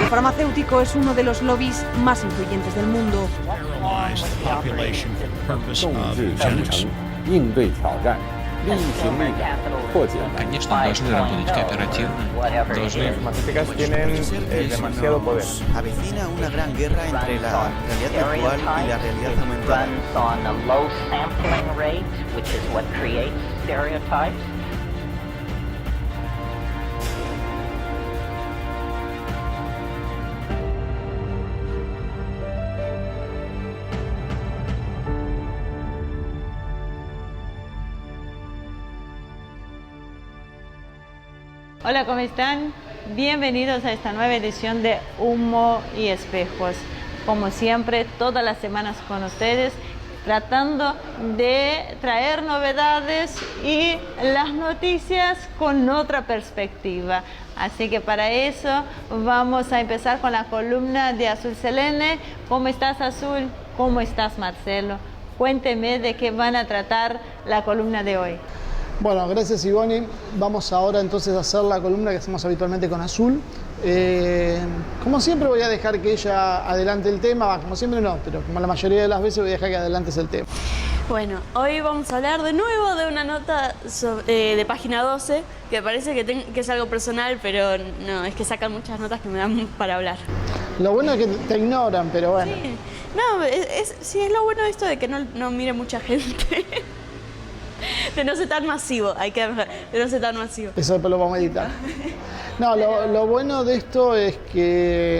El farmacéutico es uno de los lobbies más influyentes del mundo. 应对挑战，力行力改，破解难题。 Конечно, должны работать кооперативно, должны... Avecina una gran guerra entre la realidad virtual y la realidad aumentada. Hola, ¿cómo están? Bienvenidos a esta nueva edición de Humo y Espejos. Como siempre, todas las semanas con ustedes, tratando de traer novedades y las noticias con otra perspectiva. Así que para eso vamos a empezar con la columna de Azul Selene. ¿Cómo estás, Azul? ¿Cómo estás, Marcelo? Cuénteme de qué van a tratar la columna de hoy. Bueno, gracias Ivonne. Vamos ahora entonces a hacer la columna que hacemos habitualmente con Azul. Como siempre voy a dejar que ella adelante el tema, como siempre no, pero como la mayoría de las veces voy a dejar que adelantes el tema. Bueno, hoy vamos a hablar de nuevo de una nota de página 12, que parece que es algo personal, pero no, es que sacan muchas notas que me dan para hablar. Lo bueno es que te ignoran, pero bueno. Sí, no, sí, es lo bueno de esto de que no mire mucha gente. De no ser tan masivo, de no ser tan masivo. Eso después lo vamos a editar. No, lo bueno de esto es que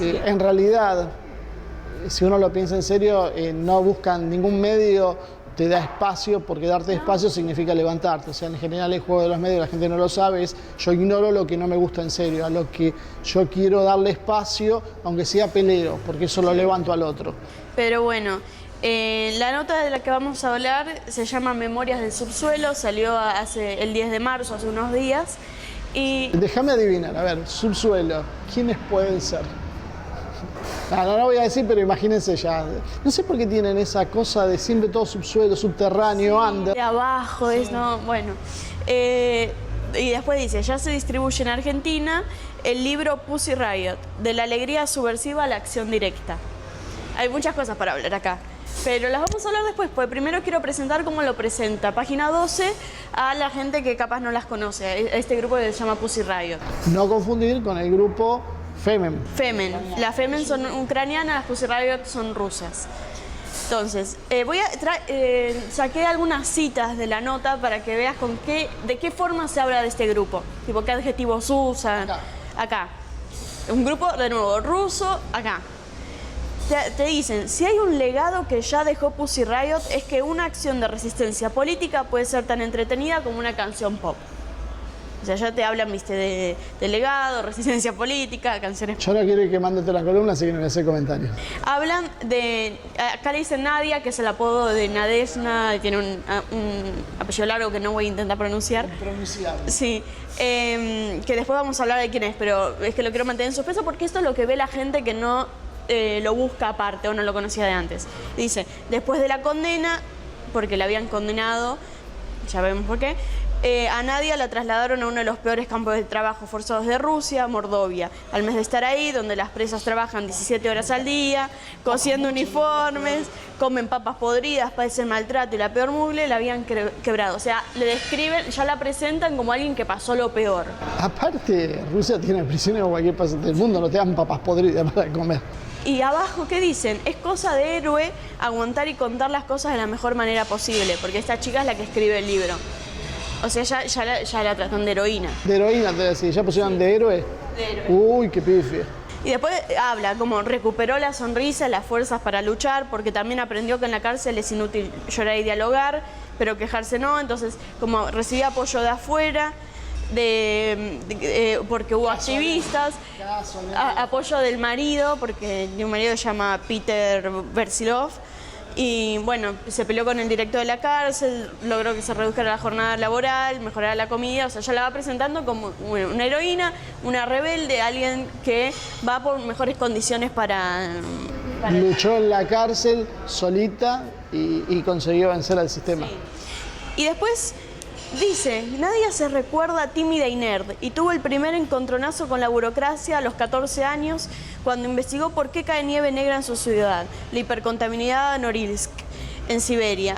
en realidad, si uno lo piensa en serio, no buscan ningún medio te da espacio, porque darte espacio significa levantarte. O sea, en general el juego de los medios, la gente no lo sabe, es yo ignoro lo que no me gusta en serio, a lo que yo quiero darle espacio, aunque sea peleo, porque eso lo levanto al otro. Pero bueno, la nota de la que vamos a hablar se llama Memorias del Subsuelo, salió el 10 de marzo, hace unos días. Y... Déjame adivinar, a ver, subsuelo, ¿quiénes pueden ser? No voy a decir, pero imagínense ya. No sé por qué tienen esa cosa de siempre todo subsuelo, subterráneo, under. De abajo, sí. Bueno. Y después dice, ya se distribuye en Argentina el libro Pussy Riot, de la alegría subversiva a la acción directa. Hay muchas cosas para hablar acá, pero las vamos a hablar después, porque primero quiero presentar cómo lo presenta Página 12 a la gente que capaz no las conoce, este grupo que se llama Pussy Riot. No confundir con el grupo Femen. Las Femen son ucranianas, las Pussy Riot son rusas. Entonces, saqué algunas citas de la nota para que veas de qué forma se habla de este grupo, tipo qué adjetivos usan. Acá. Un grupo, de nuevo, ruso, acá. Te dicen, si hay un legado que ya dejó Pussy Riot es que una acción de resistencia política puede ser tan entretenida como una canción pop. O sea, ya te hablan, viste, de legado, resistencia política, canciones pop. Yo no quiero que mandes la columna, así que no voy a hacer comentarios. Hablan de, acá le dicen Nadia, que es el apodo de Nadezhda, tiene un apellido largo que no voy a intentar pronunciar. Impronunciable. Sí, que después vamos a hablar de quién es, pero es que lo quiero mantener en suspenso porque esto es lo que ve la gente que no... lo busca aparte o no lo conocía de antes. Dice, después de la condena, porque la habían condenado, ya vemos por qué, a Nadia la trasladaron a uno de los peores campos de trabajo forzados de Rusia, Mordovia. Al mes de estar ahí, donde las presas trabajan 17 horas al día, cosiendo uniformes, comen papas podridas, padecen maltrato y la peor mugre, la habían quebrado. O sea, le describen, ya la presentan como alguien que pasó lo peor. Aparte, Rusia tiene prisioneros en cualquier parte del mundo, no te dan papas podridas para comer. Y abajo, ¿qué dicen? Es cosa de héroe aguantar y contar las cosas de la mejor manera posible, porque esta chica es la que escribe el libro. O sea, ya la tratan de heroína. De heroína, te decía, ¿ya pusieron de héroe? De héroe. Uy, qué pifia. Y después habla como recuperó la sonrisa, las fuerzas para luchar, porque también aprendió que en la cárcel es inútil llorar y dialogar, pero quejarse no. Entonces, como recibió apoyo de afuera, porque hubo activistas, apoyo del marido, porque un marido se llama Peter Versilov, y bueno, se peleó con el director de la cárcel, logró que se redujera la jornada laboral, mejorara la comida, o sea, ya la va presentando como una heroína, una rebelde, alguien que va por mejores condiciones para... Luchó en la cárcel solita y consiguió vencer al sistema. Sí. Y después Dice, Nadia se recuerda tímida y nerd y tuvo el primer encontronazo con la burocracia a los 14 años cuando investigó por qué cae nieve negra en su ciudad, la hipercontaminada Norilsk, en Siberia.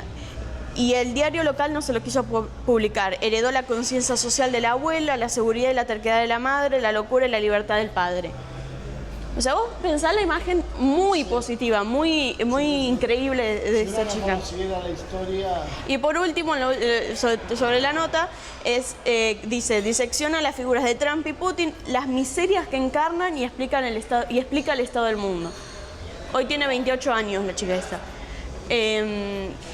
Y el diario local no se lo quiso publicar. Heredó la conciencia social de la abuela, la seguridad y la terquedad de la madre, la locura y la libertad del padre. O sea, vos pensás la imagen muy positiva, muy increíble de esta chica. La historia... Y por último, sobre la nota, dice, disecciona las figuras de Trump y Putin, las miserias que encarnan y explica el estado del mundo. Hoy tiene 28 años la chica esta.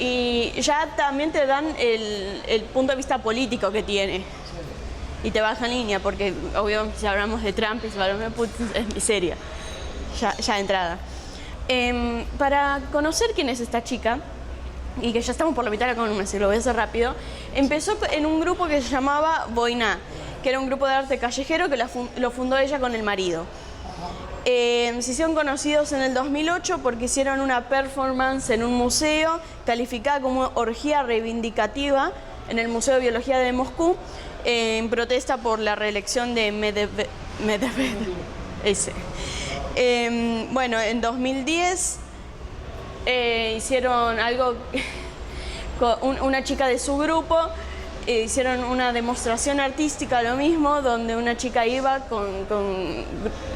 Y ya también te dan el punto de vista político que tiene. Y te baja en línea, porque obvio si hablamos de Trump y si hablamos de Putin es miseria, ya de entrada. Para conocer quién es esta chica, y que ya estamos por la mitad de la columna, si lo voy a hacer rápido, empezó en un grupo que se llamaba Voiná, que era un grupo de arte callejero que lo fundó ella con el marido. Se hicieron conocidos en el 2008 porque hicieron una performance en un museo calificada como orgía reivindicativa en el Museo de Biología de Moscú, en protesta por la reelección de Medvedev. Bueno, en 2010 hicieron algo con una chica de su grupo, hicieron una demostración artística, lo mismo, donde una chica iba con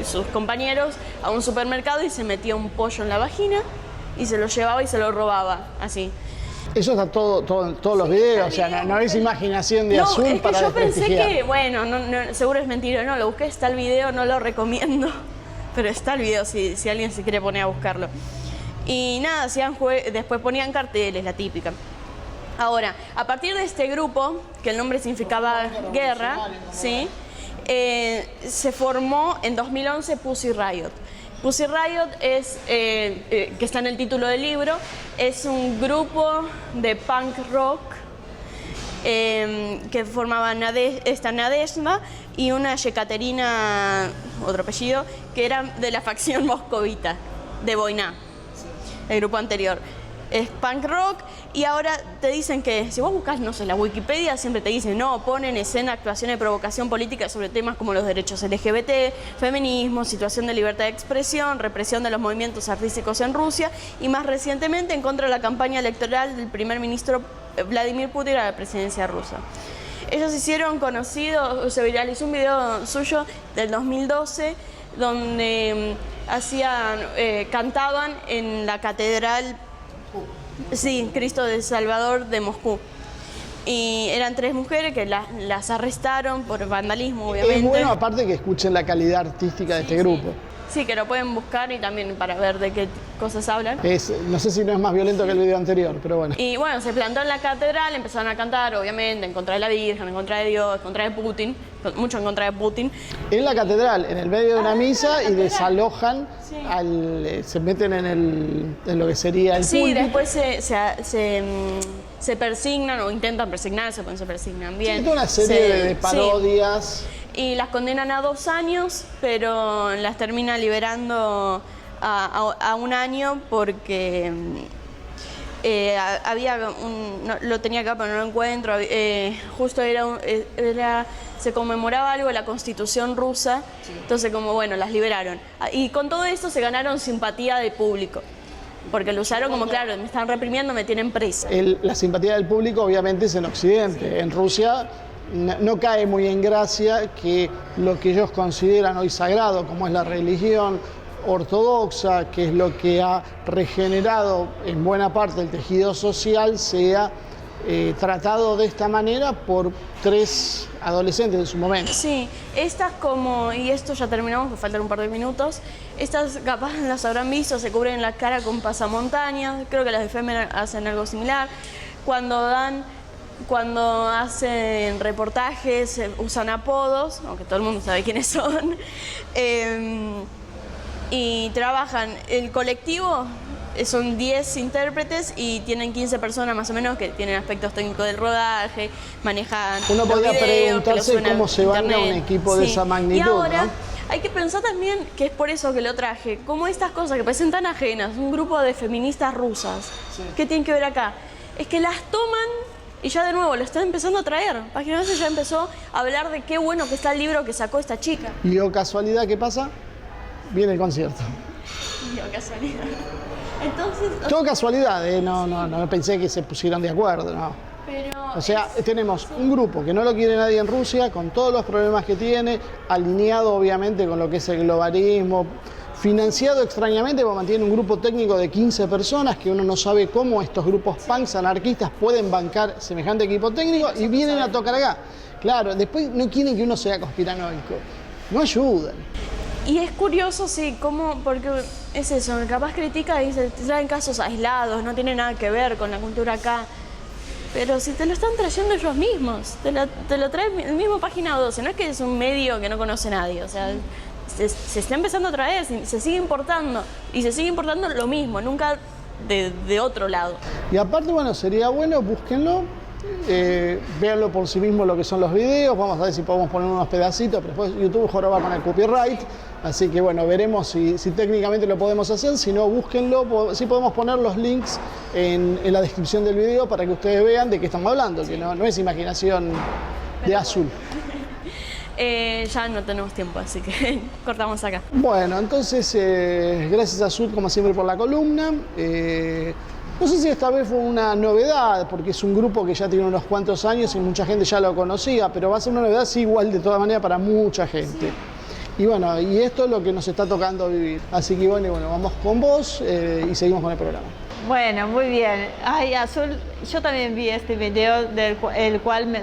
sus compañeros a un supermercado y se metía un pollo en la vagina y se lo llevaba y se lo robaba, así. Eso está todos los videos, o sea, no es imaginación de Azul es que para yo pensé desprestigiar. que, bueno, seguro es mentira, no, lo busqué, está el video, no lo recomiendo, pero está el video si alguien se quiere poner a buscarlo. Y nada, después ponían carteles, la típica. Ahora, a partir de este grupo, que el nombre significaba guerra, ¿sí? Se formó en 2011 Pussy Riot. Pussy Riot es, que está en el título del libro, es un grupo de punk rock que formaban esta Nadezhda y una Yekaterina, otro apellido, que eran de la facción moscovita, de Voiná, el grupo anterior. Es punk rock y ahora te dicen que, si vos buscas, no sé, la Wikipedia siempre te dicen, no, ponen en escena actuaciones de provocación política sobre temas como los derechos LGBT, feminismo, situación de libertad de expresión, represión de los movimientos artísticos en Rusia y más recientemente en contra de la campaña electoral del primer ministro Vladimir Putin a la presidencia rusa. Ellos se hicieron conocidos, se viralizó un video suyo del 2012 donde cantaban en la catedral. Sí, Cristo del Salvador de Moscú. Y eran 3 mujeres que las arrestaron por vandalismo, obviamente. Es bueno, aparte, que escuchen la calidad artística de este grupo. Sí, que lo pueden buscar y también para ver de qué cosas hablan. No sé si no es más violento que el video anterior, pero bueno. Y bueno, se plantó en la catedral, empezaron a cantar, obviamente, en contra de la Virgen, en contra de Dios, en contra de Putin, mucho en contra de Putin. En la catedral, en el medio de una misa, y desalojan, se meten en lo que sería el Sí, púlpito. después se persignan o intentan persignarse, pues se persignan bien. Sí, toda una serie de parodias. Sí. Y las condenan a 2 años, pero las termina liberando a 1 año porque lo tenía acá pero no lo encuentro, justo se conmemoraba algo de la Constitución rusa, entonces como bueno, las liberaron. Y con todo esto se ganaron simpatía del público, porque lo usaron como, claro, me están reprimiendo, me tienen presa. La simpatía del público obviamente es en Occidente, en Rusia no cae muy en gracia que lo que ellos consideran hoy sagrado, como es la religión ortodoxa, que es lo que ha regenerado en buena parte el tejido social, sea tratado de esta manera por 3 adolescentes en su momento. Sí, estas como, y esto ya terminamos, me faltan un par de minutos, estas capaz las habrán visto, se cubren la cara con pasamontañas, creo que las de Femer hacen algo similar. Cuando hacen reportajes usan apodos, aunque todo el mundo sabe quiénes son, y trabajan. El colectivo son 10 intérpretes y tienen 15 personas más o menos que tienen aspectos técnicos del rodaje, manejan. Uno podría preguntarse cómo se banca un equipo de esa magnitud. Y ahora, ¿no? hay que pensar también, que es por eso que lo traje, como estas cosas que parecen tan ajenas, un grupo de feministas rusas, ¿qué tienen que ver acá? Es que las toman y ya de nuevo lo está empezando a traer. Página 12 ya empezó a hablar de qué bueno que está el libro que sacó esta chica. Y o casualidad, ¿qué pasa? Viene el concierto. Y o casualidad. Entonces... Todo casualidad, no pensé que se pusieran de acuerdo, no. Pero O sea, tenemos un grupo que no lo quiere nadie en Rusia, con todos los problemas que tiene, alineado obviamente con lo que es el globalismo, financiado extrañamente, porque mantiene un grupo técnico de 15 personas, que uno no sabe cómo estos grupos punks anarquistas pueden bancar semejante equipo técnico, y vienen a tocar acá. Claro, después no quieren que uno sea conspiranoico, no ayudan. Y es curioso, sí, porque es eso, capaz critica y dice, traen casos aislados, no tiene nada que ver con la cultura acá. Pero si te lo están trayendo ellos mismos, te lo trae el mismo Página 12, no es que es un medio que no conoce nadie, o sea, se está empezando a traer, se sigue importando, y se sigue importando lo mismo, nunca de otro lado. Y aparte, bueno, sería bueno, búsquenlo, véanlo por sí mismo lo que son los videos, vamos a ver si podemos poner unos pedacitos, pero después YouTube joroba con el copyright, así que bueno, veremos si técnicamente lo podemos hacer, si no, búsquenlo, sí podemos poner los links en la descripción del video para que ustedes vean de qué estamos hablando, que no es imaginación de Azul. Ya no tenemos tiempo, así que cortamos acá. Bueno, entonces, gracias a Azul como siempre por la columna. No sé si esta vez fue una novedad, porque es un grupo que ya tiene unos cuantos años y mucha gente ya lo conocía, pero va a ser una novedad, sí, igual de todas maneras para mucha gente. Y bueno, y esto es lo que nos está tocando vivir. Así que bueno, vamos con vos y seguimos con el programa. Bueno, muy bien. Ay, Azul, yo también vi este video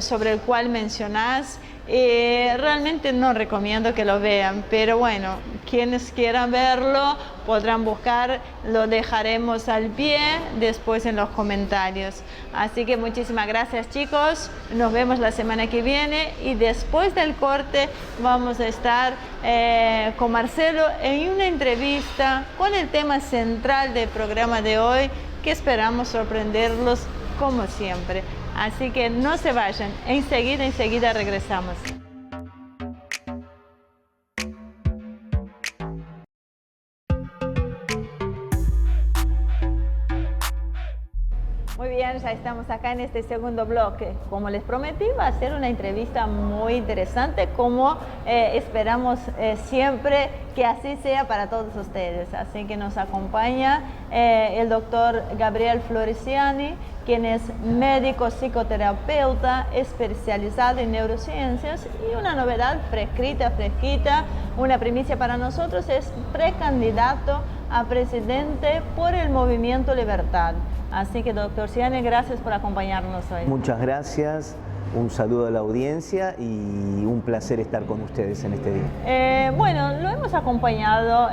sobre el cual mencionás. Realmente no recomiendo que lo vean, pero bueno, quienes quieran verlo podrán buscar, lo dejaremos al pie después en los comentarios. Así que muchísimas gracias, chicos, nos vemos la semana que viene, y después del corte vamos a estar con Marcelo en una entrevista con el tema central del programa de hoy, que esperamos sorprenderlos como siempre. Así que no se vayan, enseguida regresamos. Muy bien, ya estamos acá en este segundo bloque. Como les prometí, va a ser una entrevista muy interesante, como esperamos siempre que así sea para todos ustedes. Así que nos acompaña el doctor Gabriel Floresiani, quien es médico psicoterapeuta especializado en neurociencias, y una novedad fresquita, una primicia para nosotros, es precandidato a presidente por el Movimiento Libertad. Así que, doctor Siani, gracias por acompañarnos hoy. Muchas gracias, un saludo a la audiencia y un placer estar con ustedes en este día. Bueno, lo hemos acompañado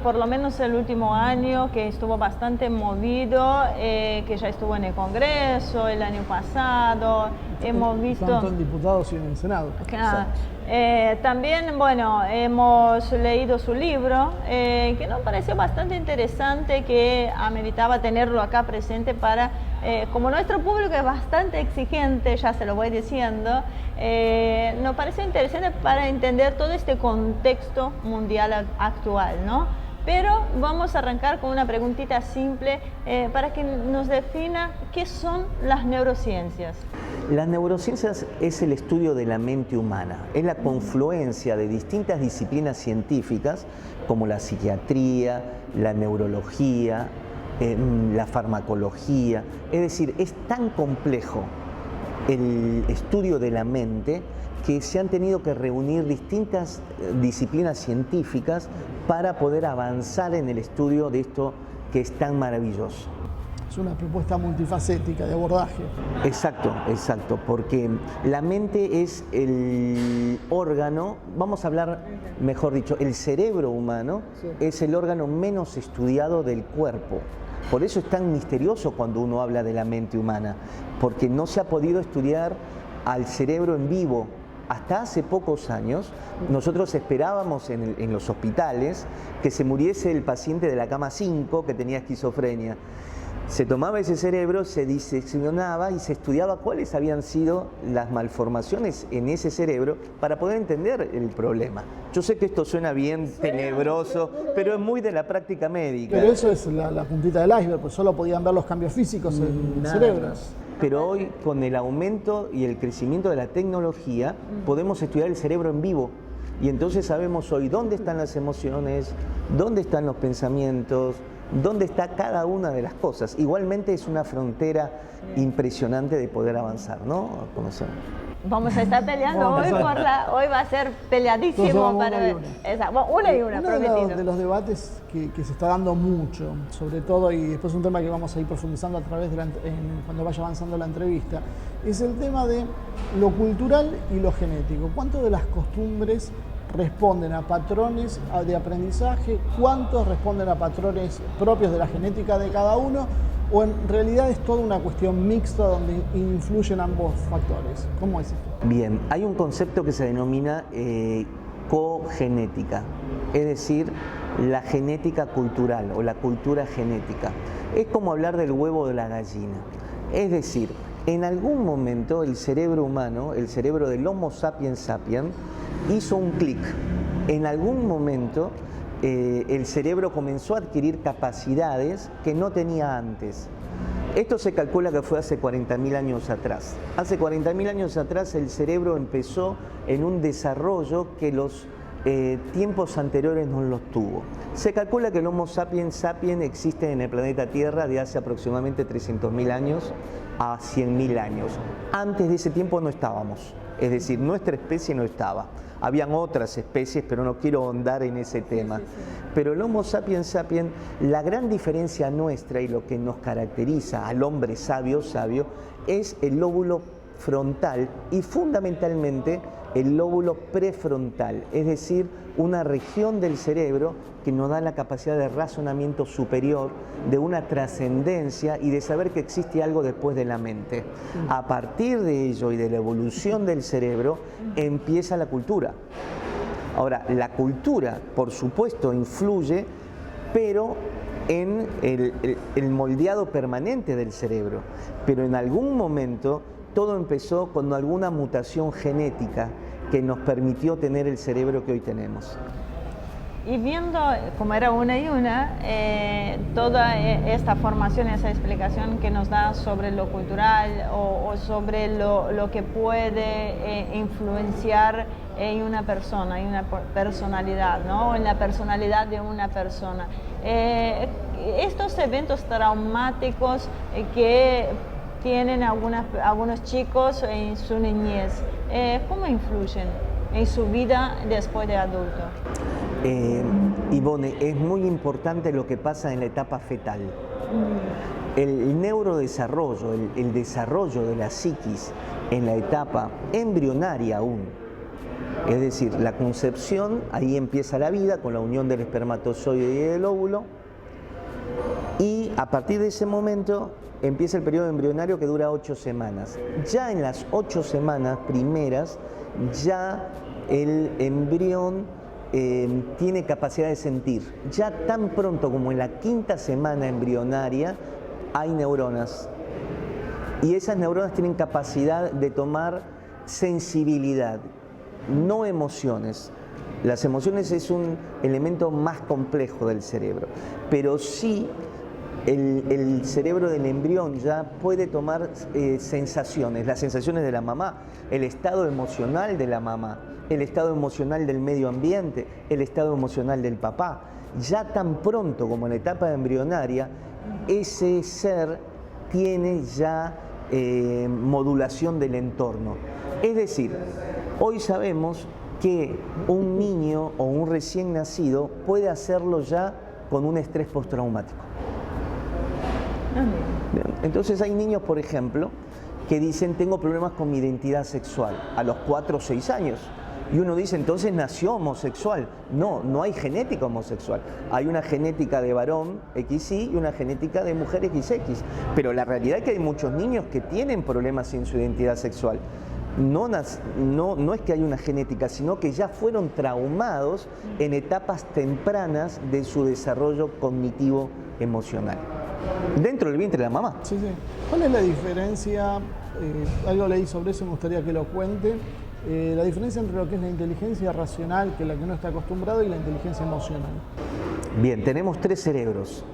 por lo menos el último año, que estuvo bastante movido, que ya estuvo en el Congreso el año pasado, hemos visto... Tanto en diputados y en el Senado. Claro. También, bueno, hemos leído su libro, que nos pareció bastante interesante, que ameritaba tenerlo acá presente para, como nuestro público es bastante exigente, ya se lo voy diciendo, nos pareció interesante para entender todo este contexto mundial actual, ¿no? Pero vamos a arrancar con una preguntita simple para que nos defina qué son las neurociencias. Las neurociencias es el estudio de la mente humana, es la confluencia de distintas disciplinas científicas como la psiquiatría, la neurología, la farmacología. Es decir, es tan complejo el estudio de la mente que se han tenido que reunir distintas disciplinas científicas para poder avanzar en el estudio de esto que es tan maravilloso. Es una propuesta multifacética de abordaje. Exacto, porque la mente es el órgano, vamos a hablar, mejor dicho, el cerebro humano es el órgano menos estudiado del cuerpo. Por eso es tan misterioso cuando uno habla de la mente humana, porque no se ha podido estudiar al cerebro en vivo. Hasta hace pocos años, nosotros esperábamos en los hospitales que se muriese el paciente de la cama 5 que tenía esquizofrenia. Se tomaba ese cerebro, se diseccionaba y se estudiaba cuáles habían sido las malformaciones en ese cerebro para poder entender el problema. Yo sé que esto suena bien tenebroso, pero es muy de la práctica médica. Pero eso es la puntita del iceberg, pues solo podían ver los cambios físicos en el cerebro. pero hoy con el aumento y el crecimiento de la tecnología podemos estudiar el cerebro en vivo. Y entonces sabemos hoy dónde están las emociones, dónde están los pensamientos, dónde está cada una de las cosas. Igualmente es una frontera impresionante de poder avanzar, ¿no? Vamos a estar peleando hoy va a ser peleadísimo para ver. Una y una, prometido. De los debates que se está dando mucho, sobre todo, y después un tema que vamos a ir profundizando a través de cuando vaya avanzando la entrevista, es el tema de lo cultural y lo genético. ¿Cuánto de las costumbres responden a patrones de aprendizaje? ¿Cuántos responden a patrones propios de la genética de cada uno? ¿O en realidad es toda una cuestión mixta donde influyen ambos factores? ¿Cómo es esto? Bien, hay un concepto que se denomina cogenética, es decir, la genética cultural o la cultura genética. Es como hablar del huevo de la gallina. Es decir, en algún momento el cerebro humano, el cerebro del Homo sapiens sapiens, hizo un clic. En algún momento el cerebro comenzó a adquirir capacidades que no tenía antes. Esto se calcula que fue hace 40.000 años atrás. Hace 40.000 años atrás el cerebro empezó en un desarrollo que los tiempos anteriores no los tuvo. Se calcula que el Homo sapiens sapiens existe en el planeta Tierra de hace aproximadamente 300.000 años a 100.000 años. Antes de ese tiempo no estábamos, es decir, nuestra especie no estaba. Habían otras especies, pero no quiero ahondar en ese tema. Pero el Homo sapiens sapiens, la gran diferencia nuestra y lo que nos caracteriza al hombre sabio, es el lóbulo frontal y fundamentalmente el lóbulo prefrontal, es decir, una región del cerebro que nos da la capacidad de razonamiento superior, de una trascendencia y de saber que existe algo después de la mente. A partir de ello y de la evolución del cerebro empieza la cultura. Ahora, la cultura, por supuesto, influye, pero en el moldeado permanente del cerebro. Pero en algún momento todo empezó con alguna mutación genética que nos permitió tener el cerebro que hoy tenemos. Y viendo cómo era una y una, toda esta formación, esa explicación que nos da sobre lo cultural o sobre lo que puede influenciar en una persona, en una personalidad, ¿no? En la personalidad de una persona. Estos eventos traumáticos que tienen algunos chicos en su niñez, ¿cómo influyen en su vida después de adulto? Ivonne, es muy importante lo que pasa en la etapa fetal. El neurodesarrollo, el desarrollo de la psiquis en la etapa embrionaria aún, es decir, la concepción, ahí empieza la vida con la unión del espermatozoide y del óvulo, y a partir de ese momento empieza el periodo embrionario que dura 8 semanas. Ya en las 8 semanas primeras, ya el embrión tiene capacidad de sentir. Ya tan pronto como en la 5ª semana embrionaria hay neuronas. Y esas neuronas tienen capacidad de tomar sensibilidad, no emociones. Las emociones es un elemento más complejo del cerebro, pero sí el cerebro del embrión ya puede tomar sensaciones, las sensaciones de la mamá, el estado emocional de la mamá, el estado emocional del medio ambiente, el estado emocional del papá. Ya tan pronto como en la etapa embrionaria, ese ser tiene ya modulación del entorno. Es decir, hoy sabemos que un niño o un recién nacido puede hacerlo ya con un estrés postraumático. Entonces hay niños, por ejemplo, que dicen tengo problemas con mi identidad sexual a los 4 o 6 años. Y uno dice, entonces nació homosexual. No, no hay genética homosexual. Hay una genética de varón XY y una genética de mujer XX. Pero la realidad es que hay muchos niños que tienen problemas en su identidad sexual. No es que hay una genética, sino que ya fueron traumados en etapas tempranas de su desarrollo cognitivo emocional. Dentro del vientre de la mamá. Sí, sí. ¿Cuál es la diferencia? Algo leí sobre eso, me gustaría que lo cuente. La diferencia entre lo que es la inteligencia racional, que es la que uno está acostumbrado, y la inteligencia emocional. Bien, tenemos 3 cerebros.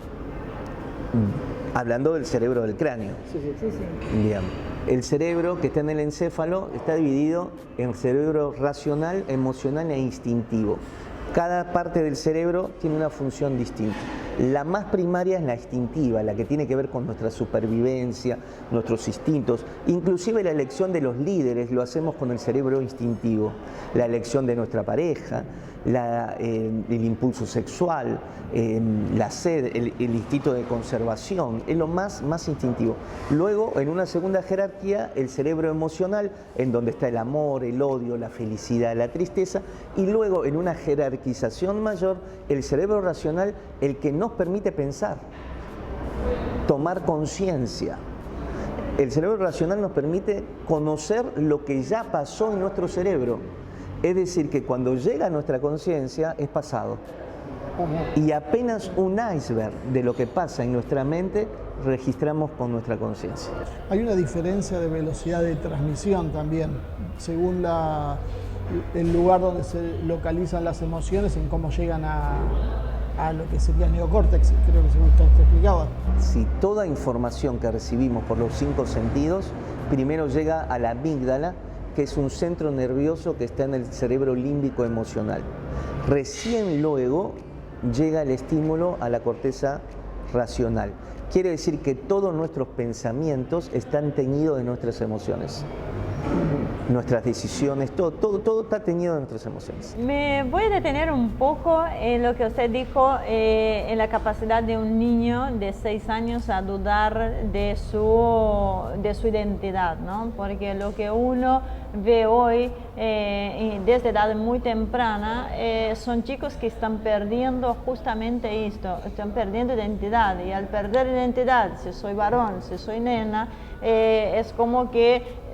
Hablando del cerebro del cráneo. Sí. Bien. El cerebro que está en el encéfalo está dividido en cerebro racional, emocional e instintivo. Cada parte del cerebro tiene una función distinta. La más primaria es la instintiva, la que tiene que ver con nuestra supervivencia, nuestros instintos. Inclusive la elección de los líderes lo hacemos con el cerebro instintivo. La elección de nuestra pareja, el impulso sexual, la sed, el instinto de conservación, es lo más instintivo. Luego, en una segunda jerarquía, el cerebro emocional, en donde está el amor, el odio, la felicidad, la tristeza, y luego, en una jerarquización mayor, el cerebro racional, el que nos permite pensar, tomar conciencia. El cerebro racional nos permite conocer lo que ya pasó en nuestro cerebro. Es decir, que cuando llega a nuestra conciencia es pasado. Y apenas un iceberg de lo que pasa en nuestra mente registramos con nuestra conciencia. Hay una diferencia de velocidad de transmisión también, según el lugar donde se localizan las emociones, en cómo llegan a lo que sería el neocórtex, creo que según usted explicaba. Si toda información que recibimos por los 5 sentidos, primero llega a la amígdala, que es un centro nervioso que está en el cerebro límbico emocional. Recién luego llega el estímulo a la corteza racional. Quiere decir que todos nuestros pensamientos están teñidos de nuestras emociones. Nuestras decisiones, todo está teñido de nuestras emociones. Me voy a detener un poco en lo que usted dijo, en la capacidad de un niño de 6 años a dudar de su identidad, ¿no? Porque lo que uno ve hoy, desde edad muy temprana, son chicos que están perdiendo justamente esto, están perdiendo identidad, y al perder identidad, si soy varón, si soy nena, es como que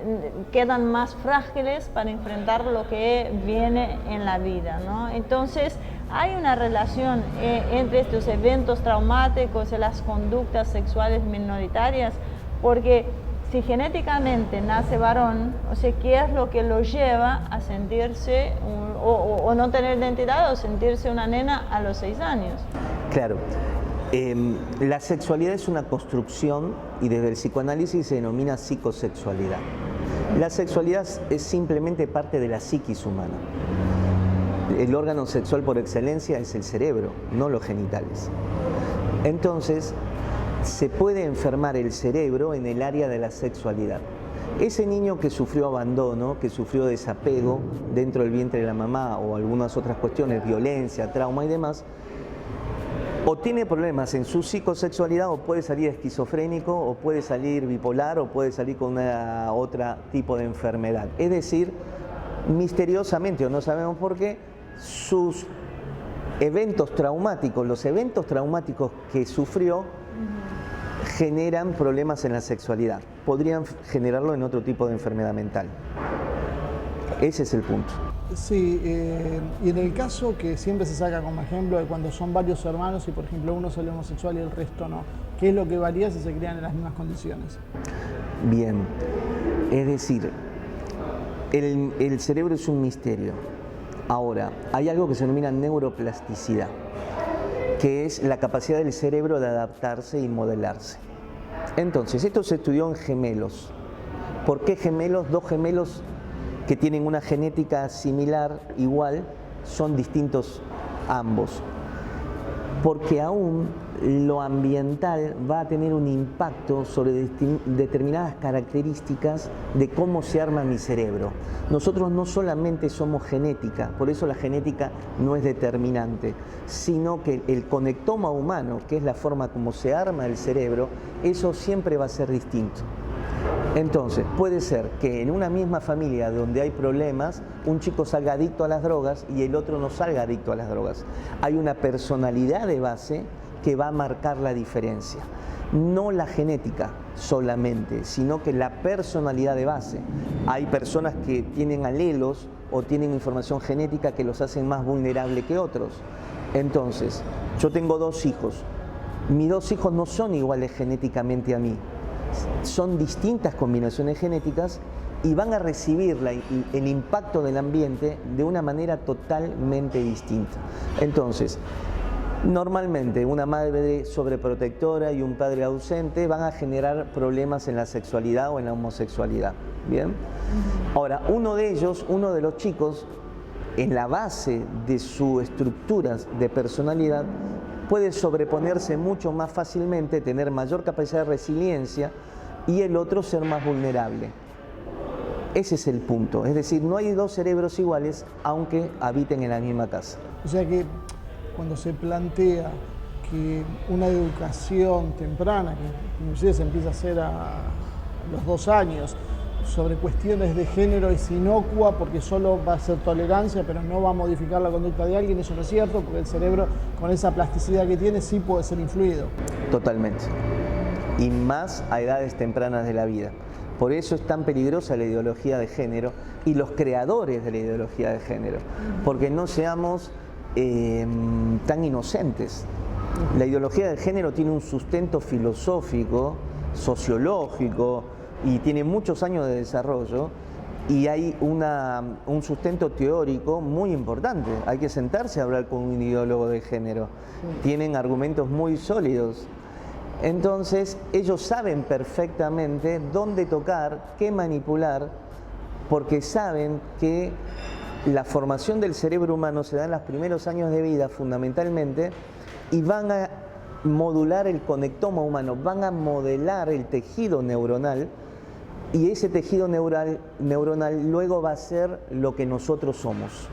quedan más frágiles para enfrentar lo que viene en la vida, ¿no? Entonces, hay una relación entre estos eventos traumáticos y las conductas sexuales minoritarias, porque si genéticamente nace varón, o sea, ¿qué es lo que lo lleva a sentirse o no tener identidad o sentirse una nena a los 6 años? Claro. La sexualidad es una construcción y desde el psicoanálisis se denomina psicosexualidad. La sexualidad es simplemente parte de la psiquis humana. El órgano sexual por excelencia es el cerebro, no los genitales. Entonces, se puede enfermar el cerebro en el área de la sexualidad. Ese niño que sufrió abandono, que sufrió desapego dentro del vientre de la mamá o algunas otras cuestiones, violencia, trauma y demás, o tiene problemas en su psicosexualidad, o puede salir esquizofrénico, o puede salir bipolar, o puede salir con otro tipo de enfermedad. Es decir, misteriosamente, o no sabemos por qué, sus eventos traumáticos, los eventos traumáticos que sufrió, generan problemas en la sexualidad. Podrían generarlo en otro tipo de enfermedad mental. Ese es el punto. Sí, y en el caso que siempre se saca como ejemplo de cuando son varios hermanos y por ejemplo uno es el homosexual y el resto no, ¿qué es lo que varía si se crían en las mismas condiciones? Bien, es decir, el cerebro es un misterio. Ahora, hay algo que se denomina neuroplasticidad, que es la capacidad del cerebro de adaptarse y modelarse. Entonces, esto se estudió en gemelos. ¿Por qué gemelos? 2 gemelos que tienen una genética similar, igual, son distintos ambos. Porque aún lo ambiental va a tener un impacto sobre determinadas características de cómo se arma mi cerebro. Nosotros no solamente somos genética, por eso la genética no es determinante, sino que el conectoma humano, que es la forma como se arma el cerebro, eso siempre va a ser distinto. Entonces, puede ser que en una misma familia donde hay problemas, un chico salga adicto a las drogas y el otro no salga adicto a las drogas. Hay una personalidad de base que va a marcar la diferencia. No la genética solamente, sino que la personalidad de base. Hay personas que tienen alelos o tienen información genética que los hacen más vulnerables que otros. Entonces, yo tengo 2 hijos. Mis 2 hijos no son iguales genéticamente a mí. Son distintas combinaciones genéticas y van a recibir el impacto del ambiente de una manera totalmente distinta. Entonces, Normalmente una madre sobreprotectora y un padre ausente van a generar problemas en la sexualidad o en la homosexualidad. ¿Bien? Ahora, uno de los chicos, en la base de su estructura de personalidad, puede sobreponerse mucho más fácilmente, tener mayor capacidad de resiliencia, y el otro ser más vulnerable. Ese es el punto. Es decir, no hay dos cerebros iguales, aunque habiten en la misma casa. O sea que cuando se plantea que una educación temprana, que inclusive se empieza a hacer a los 2 años, sobre cuestiones de género es inocua porque solo va a ser tolerancia, pero no va a modificar la conducta de alguien, eso no es cierto, porque el cerebro, con esa plasticidad que tiene, sí puede ser influido. Totalmente. Y más a edades tempranas de la vida. Por eso es tan peligrosa la ideología de género y los creadores de la ideología de género, porque no seamos tan inocentes. La ideología de género tiene un sustento filosófico, sociológico, y tiene muchos años de desarrollo, y hay un sustento teórico muy importante. Hay que sentarse a hablar con un ideólogo de género. Tienen argumentos muy sólidos. Entonces, ellos saben perfectamente dónde tocar, qué manipular, porque saben que la formación del cerebro humano se da en los primeros años de vida, fundamentalmente, y van a modular el conectoma humano, van a modelar el tejido neuronal, y ese tejido neuronal luego va a ser lo que nosotros somos.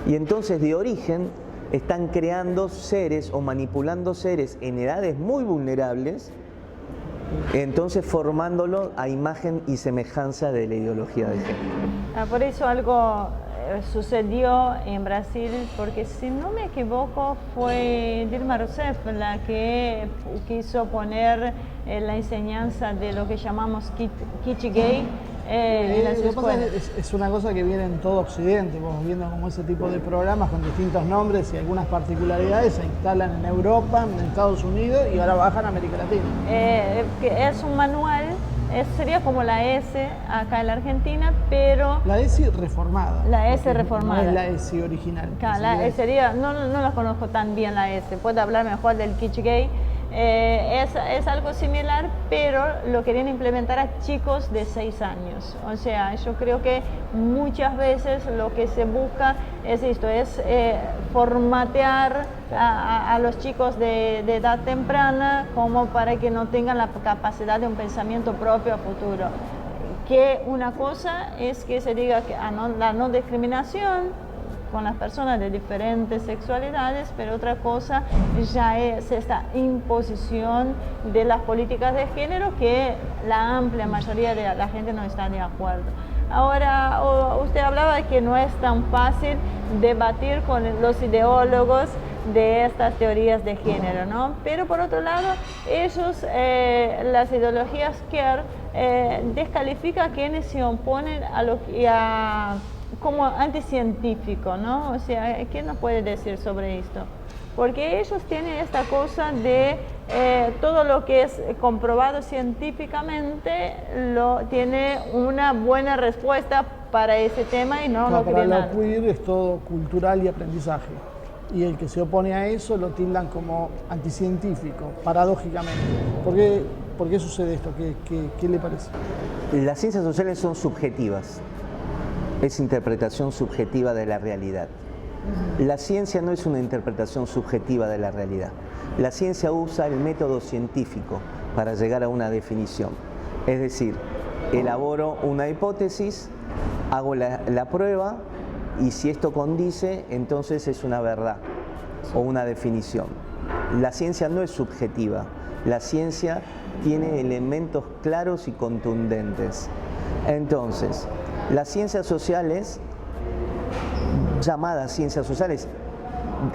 Y entonces, de origen, están creando seres o manipulando seres en edades muy vulnerables, entonces formándolo a imagen y semejanza de la ideología de género. Por eso algo sucedió en Brasil, porque si no me equivoco fue Dilma Rousseff la que quiso poner la enseñanza de lo que llamamos kitsch gay en las escuelas. Es una cosa que viene en todo Occidente, vamos viendo como ese tipo de programas con distintos nombres y algunas particularidades se instalan en Europa, en Estados Unidos y ahora bajan a América Latina. Que es un manual. Sería como la S acá en la Argentina, pero... La S reformada. La S reformada. No es la S original. Sería, no la conozco tan bien la S, puedo hablar mejor del kitsch gay. Es algo similar, pero lo querían implementar a chicos de 6 años. O sea, yo creo que muchas veces lo que se busca es esto, es formatear a los chicos de edad temprana como para que no tengan la capacidad de un pensamiento propio a futuro. Que una cosa es que se diga que la no discriminación con las personas de diferentes sexualidades, pero otra cosa ya es esta imposición de las políticas de género que la amplia mayoría de la gente no está de acuerdo. Ahora, usted hablaba de que no es tan fácil debatir con los ideólogos de estas teorías de género, ¿no? Pero por otro lado, ellos, las ideologías queer, descalifican a quienes se oponen a lo que como anticientífico, ¿no? O sea, ¿qué nos puede decir sobre esto? Porque ellos tienen esta cosa de todo lo que es comprobado científicamente tiene una buena respuesta para ese tema y no lo creen nada. Para lo queer es todo cultural y aprendizaje. Y el que se opone a eso lo tildan como anticientífico, paradójicamente. ¿Por qué sucede esto? ¿Qué le parece? Las ciencias sociales son subjetivas. Es interpretación subjetiva de la realidad. La ciencia no es una interpretación subjetiva de la realidad. La ciencia usa el método científico para llegar a una definición. Es decir, elaboro una hipótesis, hago la prueba y si esto condice, entonces es una verdad o una definición. La ciencia no es subjetiva. La ciencia tiene elementos claros y contundentes. Entonces, las ciencias sociales, llamadas ciencias sociales,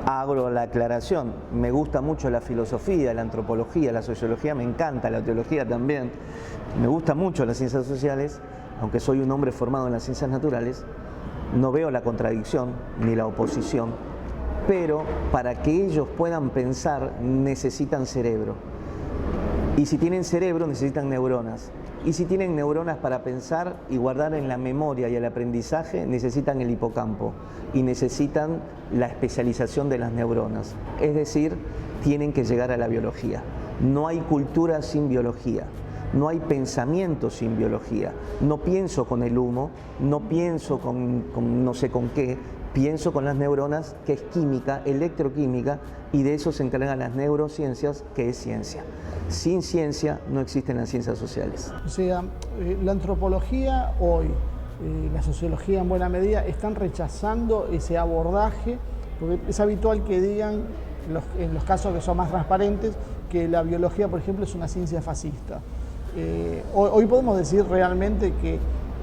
hago la aclaración, me gusta mucho la filosofía, la antropología, la sociología, me encanta la teología también, me gusta mucho las ciencias sociales, aunque soy un hombre formado en las ciencias naturales, no veo la contradicción ni la oposición, pero para que ellos puedan pensar necesitan cerebro. Y si tienen cerebro necesitan neuronas. Y si tienen neuronas para pensar y guardar en la memoria y el aprendizaje, necesitan el hipocampo y necesitan la especialización de las neuronas. Es decir, tienen que llegar a la biología. No hay cultura sin biología. No hay pensamiento sin biología. No pienso con el humo, no pienso con no sé con qué, pienso con las neuronas, que es química, electroquímica, y de eso se encargan las neurociencias, que es ciencia. Sin ciencia no existen las ciencias sociales. O sea, la antropología hoy, la sociología en buena medida, están rechazando ese abordaje, porque es habitual que digan, en los casos que son más transparentes, que la biología, por ejemplo, es una ciencia fascista. Hoy podemos decir realmente que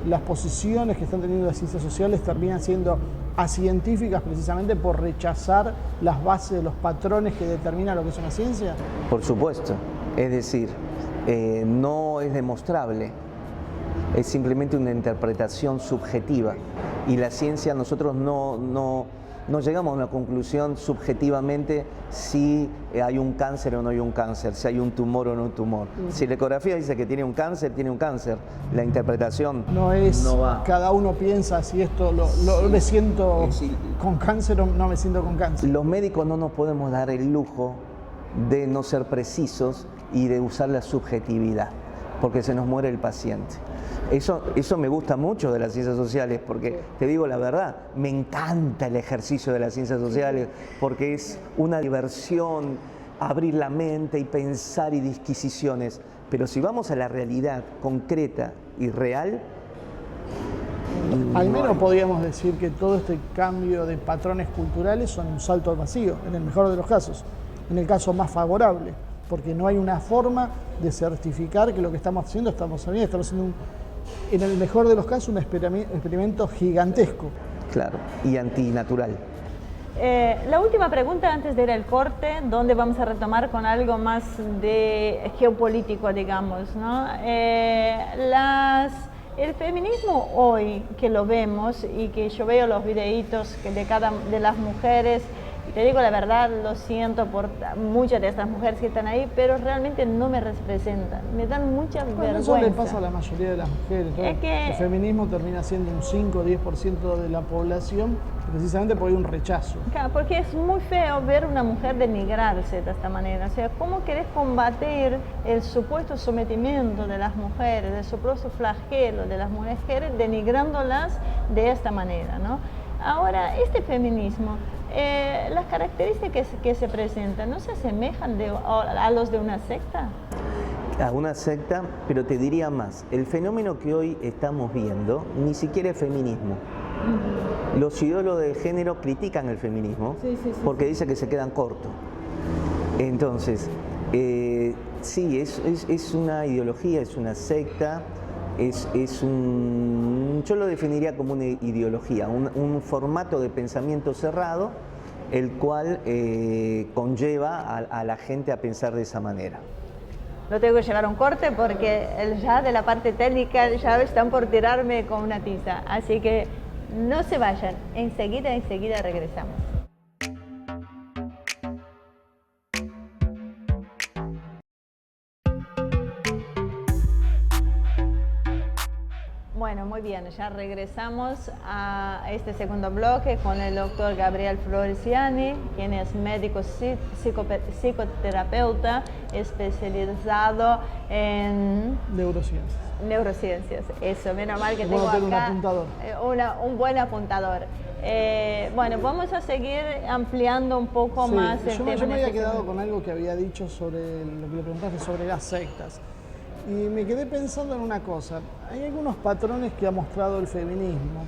las posiciones que están teniendo las ciencias sociales terminan siendo acientíficas precisamente por rechazar las bases, los patrones que determinan lo que es una ciencia. Por supuesto, es decir, no es demostrable, es simplemente una interpretación subjetiva, y la ciencia, nosotros no llegamos a una conclusión subjetivamente si hay un cáncer o no hay un cáncer, si hay un tumor o no hay un tumor. Si la ecografía dice que tiene un cáncer, tiene un cáncer. La interpretación no es, no va. Cada uno piensa si esto me siento con cáncer o no me siento con cáncer. Los médicos no nos podemos dar el lujo de no ser precisos y de usar la subjetividad, porque se nos muere el paciente. Eso me gusta mucho de las ciencias sociales, porque te digo la verdad, me encanta el ejercicio de las ciencias sociales, porque es una diversión, abrir la mente y pensar y disquisiciones. Pero si vamos a la realidad concreta y real, al menos podríamos decir que todo este cambio de patrones culturales son un salto al vacío, en el mejor de los casos, en el caso más favorable, porque no hay una forma de certificar que lo que estamos haciendo estamos haciendo en el mejor de los casos, un experimento gigantesco. Claro, y antinatural. La última pregunta antes de ir al corte, donde vamos a retomar con algo más de geopolítico, digamos, ¿no? El feminismo hoy, que lo vemos y que yo veo los videitos de las mujeres, y te digo la verdad, lo siento por muchas de estas mujeres que están ahí, pero realmente no me representan, me dan mucha vergüenza. Eso le pasa a la mayoría de las mujeres. Es que el feminismo termina siendo un 5 o 10% de la población, precisamente porque hay un rechazo. Claro, porque es muy feo ver una mujer denigrarse de esta manera. O sea, ¿cómo querés combatir el supuesto sometimiento de las mujeres, el supuesto flagelo de las mujeres, denigrándolas de esta manera, ¿no? Ahora, este feminismo, las características que se presentan, ¿no se asemejan a los de una secta? A una secta, pero te diría más, el fenómeno que hoy estamos viendo ni siquiera es feminismo. Los ideólogos de género critican el feminismo porque dicen que se quedan cortos. Entonces, sí, es una ideología, es una secta, yo lo definiría como una ideología, un formato de pensamiento cerrado, el cual conlleva a la gente a pensar de esa manera. Lo tengo que llevar a un corte porque ya de la parte técnica ya están por tirarme con una tiza, así que no se vayan, enseguida regresamos. Bueno, muy bien, ya regresamos a este segundo bloque con el doctor Gabriel Floresiani, quien es médico psicoterapeuta especializado en neurociencias. Eso, menos mal que tengo acá un buen apuntador. Bueno, vamos a seguir ampliando un poco más el tema. Yo me había quedado con algo que había dicho sobre lo que le preguntaste sobre las sectas. Y me quedé pensando en una cosa. Hay algunos patrones que ha mostrado el feminismo,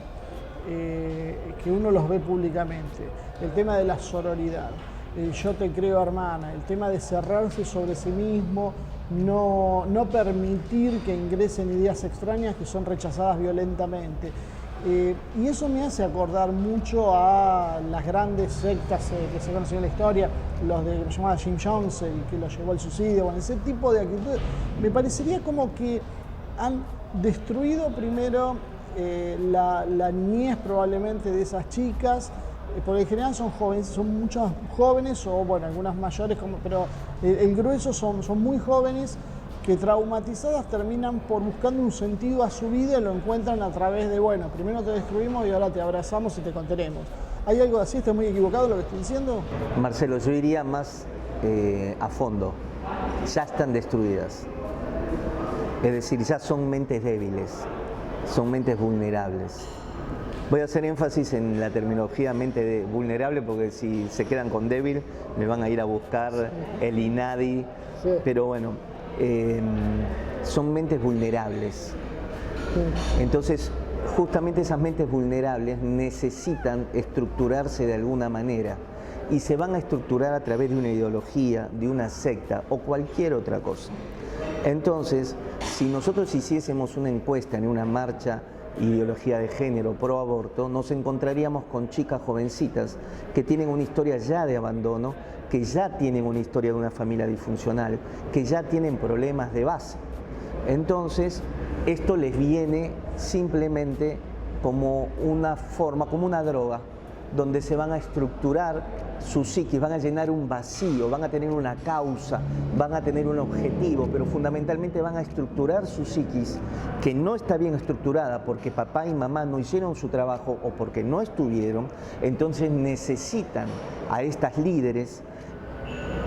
que uno los ve públicamente. El tema de la sororidad, el yo te creo hermana, el tema de cerrarse sobre sí mismo, no permitir que ingresen ideas extrañas que son rechazadas violentamente. Y eso me hace acordar mucho a las grandes sectas que se conocen en la historia, los de que se llamaba Jim Jones, el que lo llevó al suicidio, bueno, ese tipo de actitudes. Me parecería como que han destruido primero la niñez probablemente de esas chicas, porque en general son jóvenes, son muchos jóvenes o bueno, algunas mayores, pero el grueso son muy jóvenes que traumatizadas terminan por buscando un sentido a su vida y lo encuentran a través de, bueno, primero te destruimos y ahora te abrazamos y te contenemos. ¿Hay algo así? ¿Estoy muy equivocado lo que estoy diciendo? Marcelo, yo iría más a fondo. Ya están destruidas. Es decir, ya son mentes débiles, son mentes vulnerables. Voy a hacer énfasis en la terminología mente vulnerable porque si se quedan con débil me van a ir a buscar el INADI, pero bueno, son mentes vulnerables. Entonces, justamente esas mentes vulnerables necesitan estructurarse de alguna manera y se van a estructurar a través de una ideología, de una secta o cualquier otra cosa. Entonces, si nosotros hiciésemos una encuesta en una marcha ideología de género pro aborto, nos encontraríamos con chicas jovencitas que tienen una historia ya de abandono, que ya tienen una historia de una familia disfuncional, que ya tienen problemas de base. Entonces, esto les viene simplemente como una forma, como una droga, donde se van a estructurar su psiquis, van a llenar un vacío, van a tener una causa, van a tener un objetivo, pero fundamentalmente van a estructurar su psiquis, que no está bien estructurada porque papá y mamá no hicieron su trabajo o porque no estuvieron. Entonces necesitan a estas líderes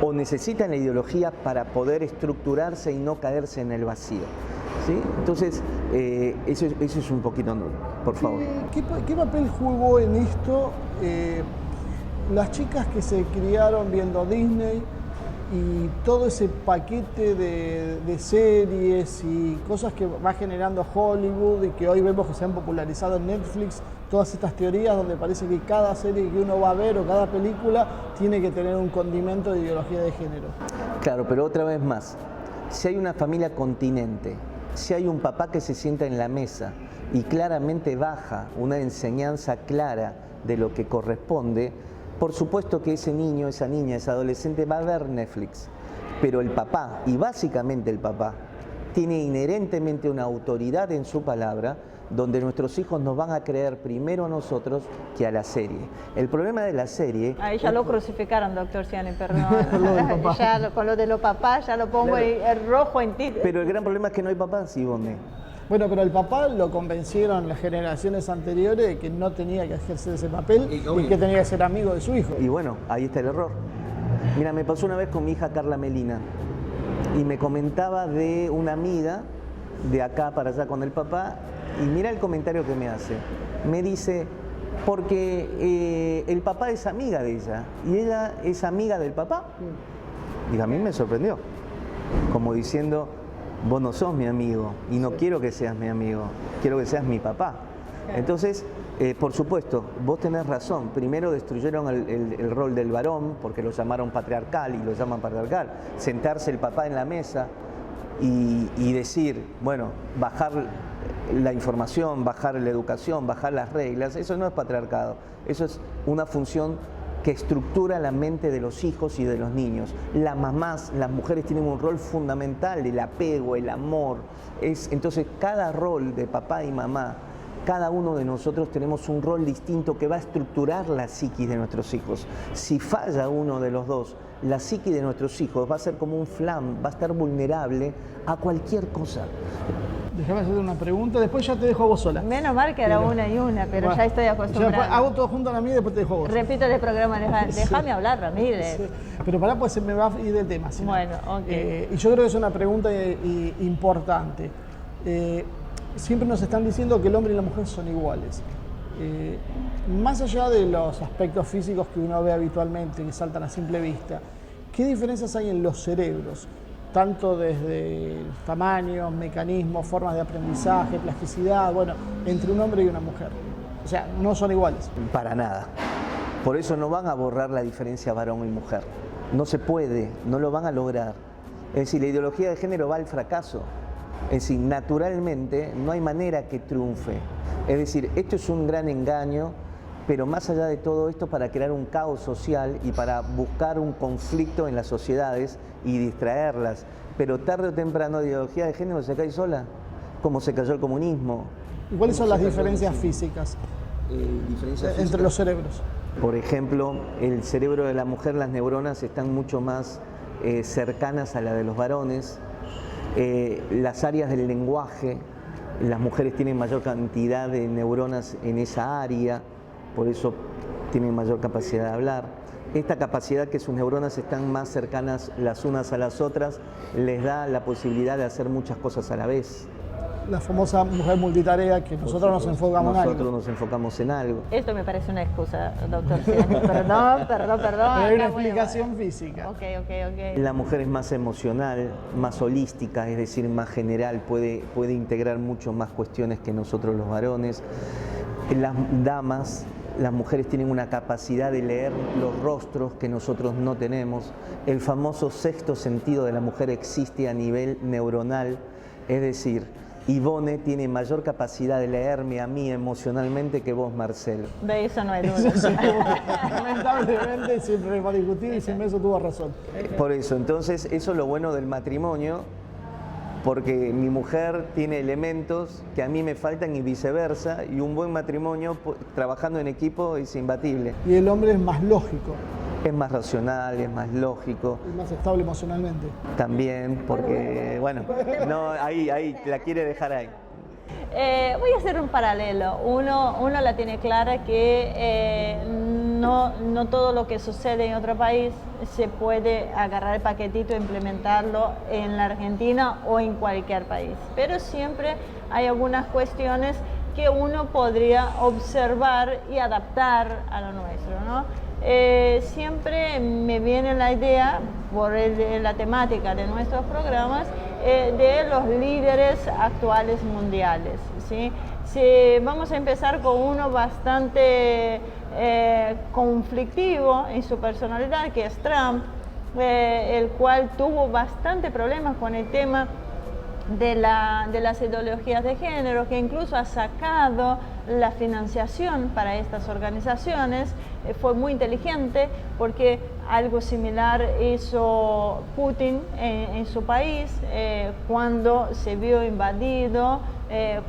o necesitan la ideología para poder estructurarse y no caerse en el vacío. ¿Sí? Entonces, eso es un poquito, por favor. ¿Qué papel jugó en esto las chicas que se criaron viendo Disney y todo ese paquete de series y cosas que va generando Hollywood y que hoy vemos que se han popularizado en Netflix, todas estas teorías donde parece que cada serie que uno va a ver o cada película tiene que tener un condimento de ideología de género? Claro, pero otra vez más, si hay una familia continente, si hay un papá que se sienta en la mesa y claramente baja una enseñanza clara de lo que corresponde, por supuesto que ese niño, esa niña, ese adolescente va a ver Netflix, pero el papá, y básicamente el papá, tiene inherentemente una autoridad en su palabra, donde nuestros hijos nos van a creer primero a nosotros que a la serie. El problema de la serie... Ahí ya lo crucificaron, doctor Ciani, perdón. Ya con lo de los papás ya lo pongo claro. El rojo en ti. Pero el gran problema es que no hay papás, Ivonne. Bueno, pero el papá lo convencieron las generaciones anteriores de que no tenía que ejercer ese papel y que tenía que ser amigo de su hijo. Y bueno, ahí está el error. Mira, me pasó una vez con mi hija Carla Melina y me comentaba de una amiga de acá para allá con el papá y mira el comentario que me hace. Me dice, porque el papá es amiga de ella y ella es amiga del papá. Y a mí me sorprendió, como diciendo... Vos no sos mi amigo y no quiero que seas mi amigo, quiero que seas mi papá. Entonces, por supuesto, vos tenés razón. Primero destruyeron el rol del varón porque lo llamaron patriarcal y lo llaman patriarcal. Sentarse el papá en la mesa y decir, bueno, bajar la información, bajar la educación, bajar las reglas, eso no es patriarcado. Eso es una función que estructura la mente de los hijos y de los niños. Las mamás, las mujeres tienen un rol fundamental, el apego, el amor. Entonces, cada rol de papá y mamá, cada uno de nosotros tenemos un rol distinto que va a estructurar la psiquis de nuestros hijos. Si falla uno de los dos, la psiquis de nuestros hijos va a ser como un flan, va a estar vulnerable a cualquier cosa. Déjame hacer una pregunta, después ya te dejo a vos sola. Menos mal que era una y una, pero bueno, ya estoy acostumbrada. Hago todo junto a la mía y después te dejo a vos. Repito el programa, déjame hablar, Ramírez. Sí. Pero pará, pues se me va a ir del tema. ¿Sí? Bueno, ok. Y yo creo que es una pregunta importante. Siempre nos están diciendo que el hombre y la mujer son iguales. Más allá de los aspectos físicos que uno ve habitualmente, que saltan a simple vista, ¿qué diferencias hay en los cerebros? Tanto desde tamaños, mecanismos, formas de aprendizaje, plasticidad, bueno, entre un hombre y una mujer. O sea, no son iguales. Para nada. Por eso no van a borrar la diferencia varón y mujer. No se puede, no lo van a lograr. Es decir, la ideología de género va al fracaso. Es decir, naturalmente no hay manera que triunfe. Es decir, esto es un gran engaño, pero más allá de todo esto, para crear un caos social y para buscar un conflicto en las sociedades y distraerlas. Pero tarde o temprano la ideología de género se cae sola, como se cayó el comunismo. ¿Y cuáles son las diferencias físicas entre los cerebros? Por ejemplo, el cerebro de la mujer, las neuronas están mucho más cercanas a la de los varones. Las áreas del lenguaje, las mujeres tienen mayor cantidad de neuronas en esa área, por eso tienen mayor capacidad de hablar. Esta capacidad, que sus neuronas están más cercanas las unas a las otras, les da la posibilidad de hacer muchas cosas a la vez. La famosa mujer multitarea, que nosotros nos enfocamos en algo. Nosotros nos enfocamos en algo. Esto me parece una excusa, doctor. Perdón. Pero hay una explicación física. Ok. La mujer es más emocional, más holística, es decir, más general, puede integrar mucho más cuestiones que nosotros los varones. Las damas, las mujeres tienen una capacidad de leer los rostros que nosotros no tenemos. El famoso sexto sentido de la mujer existe a nivel neuronal, es decir, Ivone tiene mayor capacidad de leerme a mí emocionalmente que vos, Marcelo. De eso no hay duda. Lamentablemente siempre va a discutir y siempre eso tuvo razón. Por eso, entonces, eso es lo bueno del matrimonio, porque mi mujer tiene elementos que a mí me faltan y viceversa, y un buen matrimonio trabajando en equipo es imbatible. Y el hombre es más lógico. Es más racional, es más lógico. Y más estable emocionalmente. También, porque, bueno, no, ahí, la quiere dejar ahí. Voy a hacer un paralelo. Uno la tiene clara que no todo lo que sucede en otro país se puede agarrar el paquetito e implementarlo en la Argentina o en cualquier país. Pero siempre hay algunas cuestiones que uno podría observar y adaptar a lo nuestro, ¿no? Siempre me viene la idea, por la temática de nuestros programas, de los líderes actuales mundiales, ¿sí? Vamos a empezar con uno bastante conflictivo en su personalidad, que es Trump, el cual tuvo bastante problemas con el tema de las ideologías de género, que incluso ha sacado la financiación para estas organizaciones. Fue muy inteligente, porque algo similar hizo Putin en su país cuando se vio invadido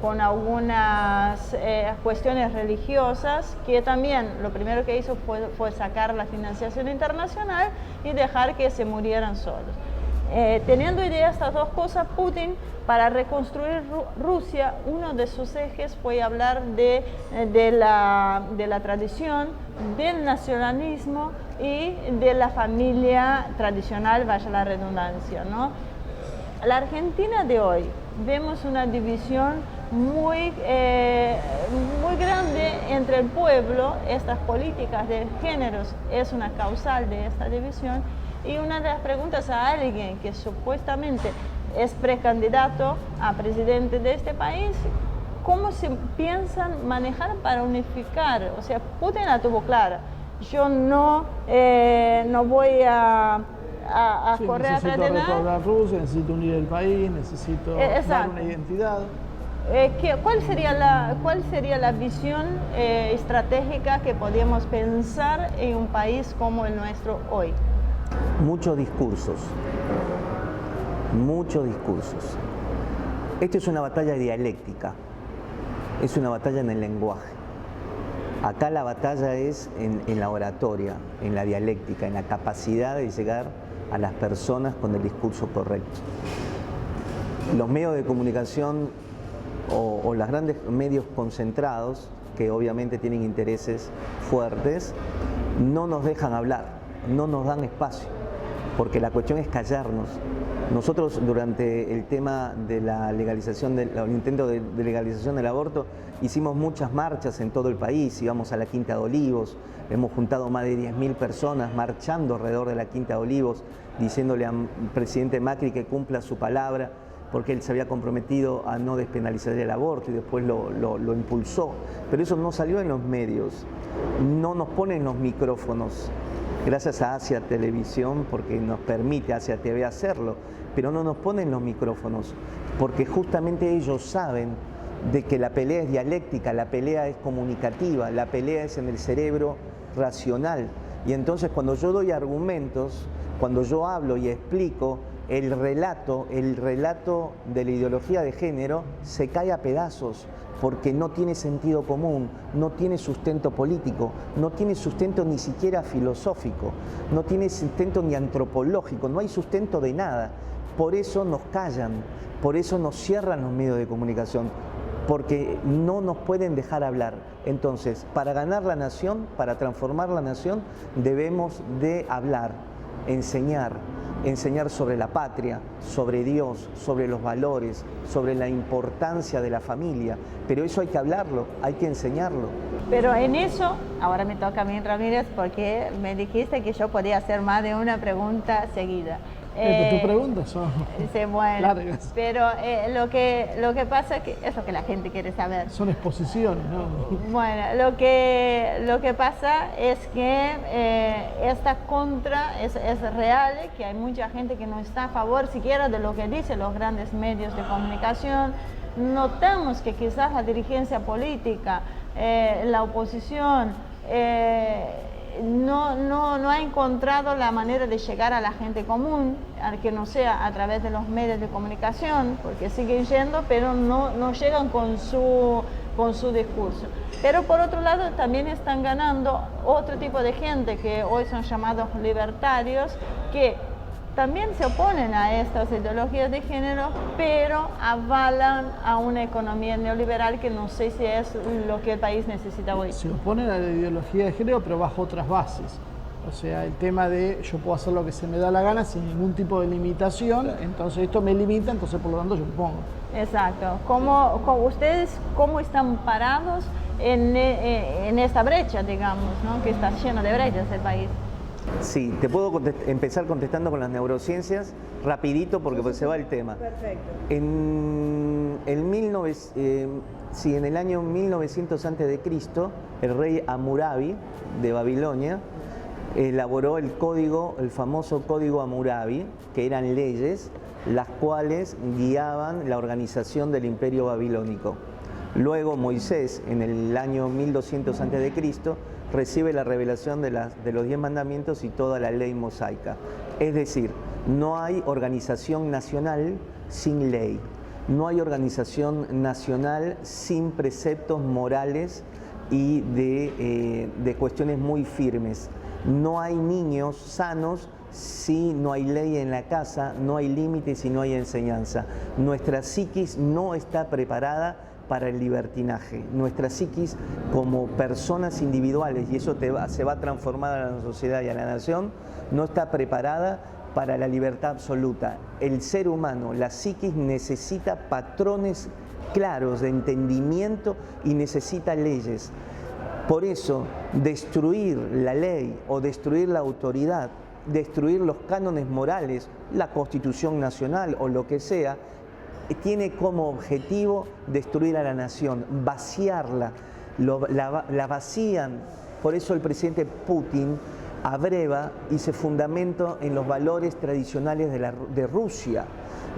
con algunas cuestiones religiosas, que también lo primero que hizo fue sacar la financiación internacional y dejar que se murieran solos. Teniendo idea de estas dos cosas, Putin, para reconstruir Rusia, uno de sus ejes fue hablar de la tradición, del nacionalismo y de la familia tradicional, vaya la redundancia, ¿no? La Argentina de hoy, vemos una división muy grande entre el pueblo. Estas políticas de géneros es una causal de esta división. Y una de las preguntas a alguien que supuestamente es precandidato a presidente de este país, ¿cómo se piensan manejar para unificar? O sea, Putin la tuvo clara. Yo no voy a correr atrás de nada. Necesito restaurar Rusia, necesito unir el país, necesito dar una identidad. ¿Cuál sería la visión estratégica que podríamos pensar en un país como el nuestro hoy? Muchos discursos. Esto es una batalla dialéctica, es una batalla en el lenguaje. Acá la batalla es en la oratoria, en la dialéctica, en la capacidad de llegar a las personas con el discurso correcto. Los medios de comunicación o los grandes medios concentrados, que obviamente tienen intereses fuertes, no nos dejan hablar, no nos dan espacio, porque la cuestión es callarnos. Nosotros, durante el tema de la legalización, el intento de legalización del aborto, hicimos muchas marchas en todo el país. Íbamos a la Quinta de Olivos, hemos juntado más de 10.000 personas marchando alrededor de la Quinta de Olivos, diciéndole al presidente Macri que cumpla su palabra, porque él se había comprometido a no despenalizar el aborto y después lo impulsó. Pero eso no salió en los medios, no nos ponen los micrófonos. Gracias a Asia Televisión, porque nos permite Asia TV hacerlo, pero no nos ponen los micrófonos, porque justamente ellos saben de que la pelea es dialéctica, la pelea es comunicativa, la pelea es en el cerebro racional. Y entonces, cuando yo doy argumentos, cuando yo hablo y explico, el relato de la ideología de género se cae a pedazos, porque no tiene sentido común, no tiene sustento político, no tiene sustento ni siquiera filosófico, no tiene sustento ni antropológico, no hay sustento de nada, por eso nos callan, por eso nos cierran los medios de comunicación, porque no nos pueden dejar hablar. Entonces, para ganar la nación, para transformar la nación, debemos de hablar, enseñar sobre la patria, sobre Dios, sobre los valores, sobre la importancia de la familia. Pero eso hay que hablarlo, hay que enseñarlo. Pero en eso, ahora me toca a mí, Ramírez, porque me dijiste que yo podía hacer más de una pregunta seguida. Tus preguntas son bueno, largas. Pero lo que pasa es que es lo que la gente quiere saber. Son exposiciones, ¿no? Bueno, lo que pasa es que esta contra es real, que hay mucha gente que no está a favor siquiera de lo que dicen los grandes medios de comunicación. Notamos que quizás la dirigencia política, la oposición, no ha encontrado la manera de llegar a la gente común, que no sea a través de los medios de comunicación, porque siguen yendo, pero no llegan con su discurso. Pero por otro lado también están ganando otro tipo de gente que hoy son llamados libertarios, que también se oponen a estas ideologías de género, pero avalan a una economía neoliberal que no sé si es lo que el país necesita hoy. Se oponen a la ideología de género, pero bajo otras bases. O sea, el tema de yo puedo hacer lo que se me da la gana sin ningún tipo de limitación, entonces esto me limita, entonces por lo tanto yo me pongo. Exacto. ¿Ustedes cómo están parados en esta brecha, digamos, ¿no? Que está lleno de brechas el país? Sí, te puedo empezar contestando con las neurociencias rapidito porque se va el tema. Perfecto. En el año 1900 a.C., el rey Hammurabi de Babilonia elaboró el famoso código Hammurabi, que eran leyes las cuales guiaban la organización del imperio babilónico. Luego Moisés, en el año 1200 a.C., recibe la revelación de los 10 mandamientos y toda la ley mosaica. Es decir, no hay organización nacional sin ley, no hay organización nacional sin preceptos morales y de cuestiones muy firmes. No hay niños sanos si no hay ley en la casa, no hay límites y no hay enseñanza. Nuestra psiquis no está preparada para el libertinaje. Nuestra psiquis como personas individuales, y eso se va a transformar a la sociedad y a la nación, no está preparada para la libertad absoluta. El ser humano, la psiquis, necesita patrones claros de entendimiento y necesita leyes. Por eso, destruir la ley o destruir la autoridad, destruir los cánones morales, la Constitución Nacional o lo que sea, tiene como objetivo destruir a la nación, vaciarla, la vacían. Por eso el presidente Putin abreva y se fundamenta en los valores tradicionales de Rusia,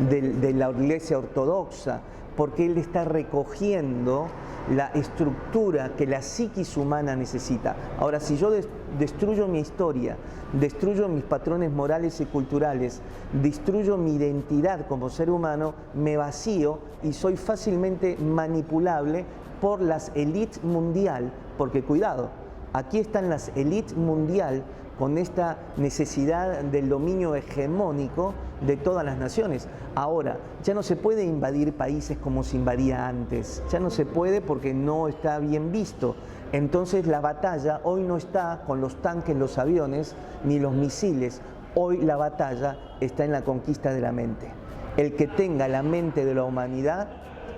de la Iglesia Ortodoxa, porque él está recogiendo la estructura que la psiquis humana necesita. Ahora, si yo destruyo mi historia, destruyo mis patrones morales y culturales, destruyo mi identidad como ser humano, me vacío y soy fácilmente manipulable por las élites mundial, porque cuidado, aquí están las élites mundial con esta necesidad del dominio hegemónico de todas las naciones. Ahora, ya no se puede invadir países como se invadía antes, ya no se puede porque no está bien visto. Entonces la batalla hoy no está con los tanques, los aviones, ni los misiles. Hoy la batalla está en la conquista de la mente. El que tenga la mente de la humanidad,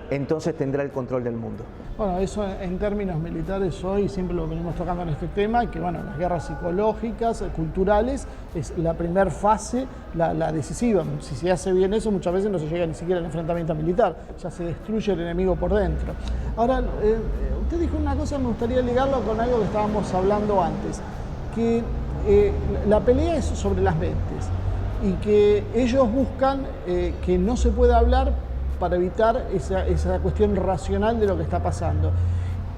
entonces tendrá el control del mundo. Bueno, eso en términos militares hoy siempre lo venimos tocando en este tema, que bueno, las guerras psicológicas, culturales, es la primera fase, la decisiva. Si se hace bien eso, muchas veces no se llega ni siquiera al enfrentamiento militar, ya se destruye el enemigo por dentro. Ahora, usted dijo una cosa, me gustaría ligarlo con algo que estábamos hablando antes, que la pelea es sobre las mentes y que ellos buscan que no se pueda hablar para evitar esa cuestión racional de lo que está pasando.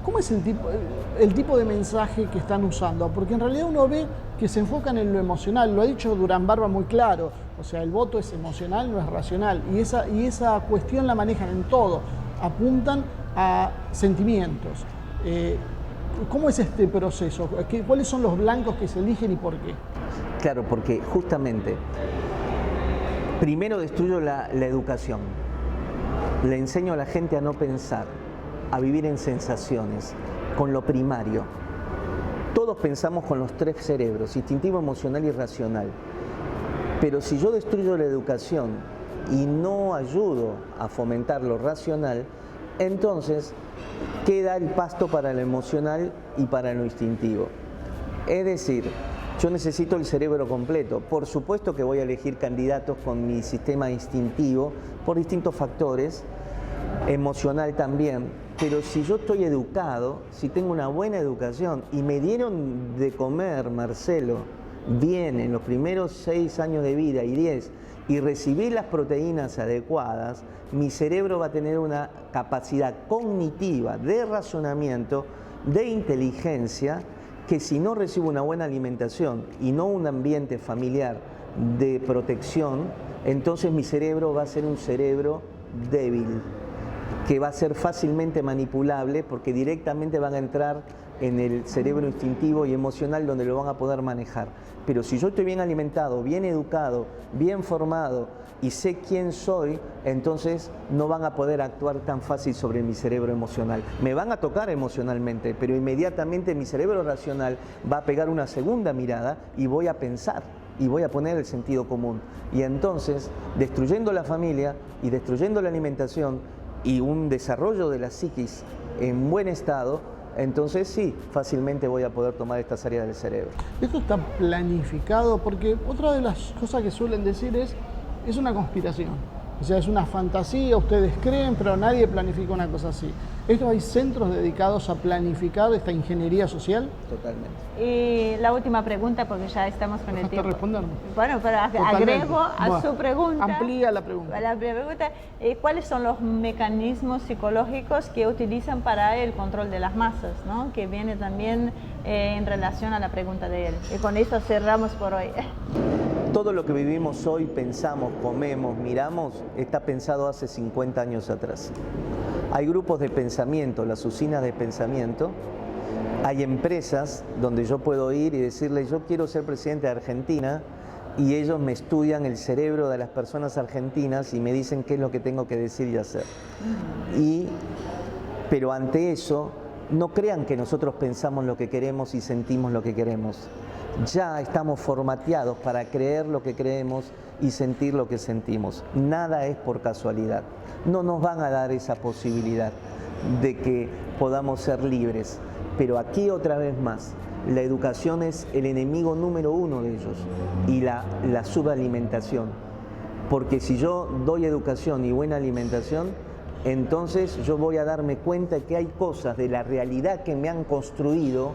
¿Cómo es el tipo de mensaje que están usando? Porque en realidad uno ve que se enfocan en lo emocional, lo ha dicho Durán Barba muy claro, o sea, el voto es emocional, no es racional, y esa cuestión la manejan en todo, apuntan a sentimientos. ¿Cómo es este proceso? ¿Cuáles son los blancos que se eligen y por qué? Claro, porque justamente Primero destruyo la educación. Le enseño a la gente a no pensar, a vivir en sensaciones, con lo primario. Todos pensamos con los 3 cerebros, instintivo, emocional y racional. Pero si yo destruyo la educación y no ayudo a fomentar lo racional, entonces queda el pasto para lo emocional y para lo instintivo. Es decir, yo necesito el cerebro completo. Por supuesto que voy a elegir candidatos con mi sistema instintivo por distintos factores, emocional también, pero si yo estoy educado, si tengo una buena educación y me dieron de comer, Marcelo, bien en los primeros 6 años de vida y 10, y recibí las proteínas adecuadas, mi cerebro va a tener una capacidad cognitiva de razonamiento, de inteligencia, que si no recibo una buena alimentación y no un ambiente familiar de protección, entonces mi cerebro va a ser un cerebro débil, que va a ser fácilmente manipulable porque directamente van a entrar en el cerebro instintivo y emocional donde lo van a poder manejar. Pero si yo estoy bien alimentado, bien educado, bien formado y sé quién soy, entonces no van a poder actuar tan fácil sobre mi cerebro emocional. Me van a tocar emocionalmente, pero inmediatamente mi cerebro racional va a pegar una segunda mirada y voy a pensar y voy a poner el sentido común. Y entonces, destruyendo la familia y destruyendo la alimentación y un desarrollo de la psiquis en buen estado, entonces sí, fácilmente voy a poder tomar estas áreas del cerebro. Esto está planificado porque otra de las cosas que suelen decir es una conspiración. O sea, es una fantasía, ustedes creen, pero nadie planifica una cosa así. ¿Esto hay centros dedicados a planificar esta ingeniería social? Totalmente. Y la última pregunta, porque ya estamos con el tiempo. Responderme. Bueno, pero Totalmente. agrego a su pregunta. Amplía la pregunta. La pregunta, ¿cuáles son los mecanismos psicológicos que utilizan para el control de las masas, ¿no? Que viene también en relación a la pregunta de él. Y con esto cerramos por hoy. Todo lo que vivimos hoy, pensamos, comemos, miramos, está pensado hace 50 años atrás. Hay grupos de pensamiento, las usinas de pensamiento. Hay empresas donde yo puedo ir y decirle, yo quiero ser presidente de Argentina, y ellos me estudian el cerebro de las personas argentinas y me dicen qué es lo que tengo que decir y hacer. Pero ante eso, no crean que nosotros pensamos lo que queremos y sentimos lo que queremos. Ya estamos formateados para creer lo que creemos y sentir lo que sentimos. Nada es por casualidad. No nos van a dar esa posibilidad de que podamos ser libres. Pero aquí otra vez más, la educación es el enemigo número 1 de ellos y la subalimentación. Porque si yo doy educación y buena alimentación, entonces yo voy a darme cuenta que hay cosas de la realidad que me han construido,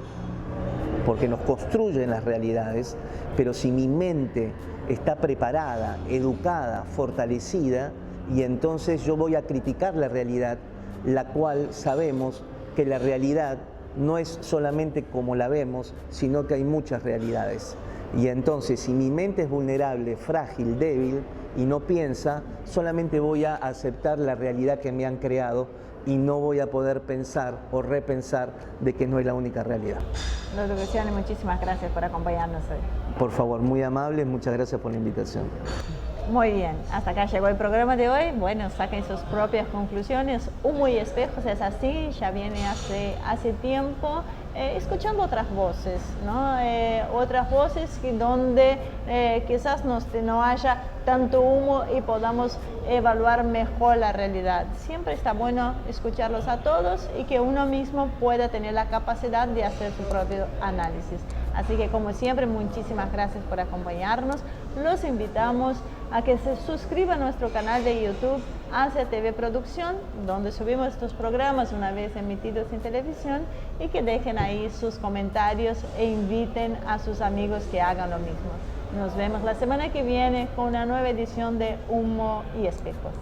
porque nos construyen las realidades, pero si mi mente está preparada, educada, fortalecida, y entonces yo voy a criticar la realidad, la cual sabemos que la realidad no es solamente como la vemos, sino que hay muchas realidades. Y entonces, si mi mente es vulnerable, frágil, débil y no piensa, solamente voy a aceptar la realidad que me han creado y no voy a poder pensar o repensar de que no es la única realidad. Doctor Luciani, muchísimas gracias por acompañarnos hoy. Por favor, muy amable, muchas gracias por la invitación. Muy bien, hasta acá llegó el programa de hoy. Bueno, saquen sus propias conclusiones. Humo y espejos es así, ya viene hace tiempo, escuchando otras voces, ¿no? Otras voces donde quizás no haya tanto humo y podamos evaluar mejor la realidad. Siempre está bueno escucharlos a todos y que uno mismo pueda tener la capacidad de hacer su propio análisis. Así que, como siempre, muchísimas gracias por acompañarnos. Los invitamos a que se suscriban a nuestro canal de YouTube, Asia TV Producción, donde subimos estos programas una vez emitidos en televisión, y que dejen ahí sus comentarios e inviten a sus amigos que hagan lo mismo. Nos vemos la semana que viene con una nueva edición de Humo y Espejos.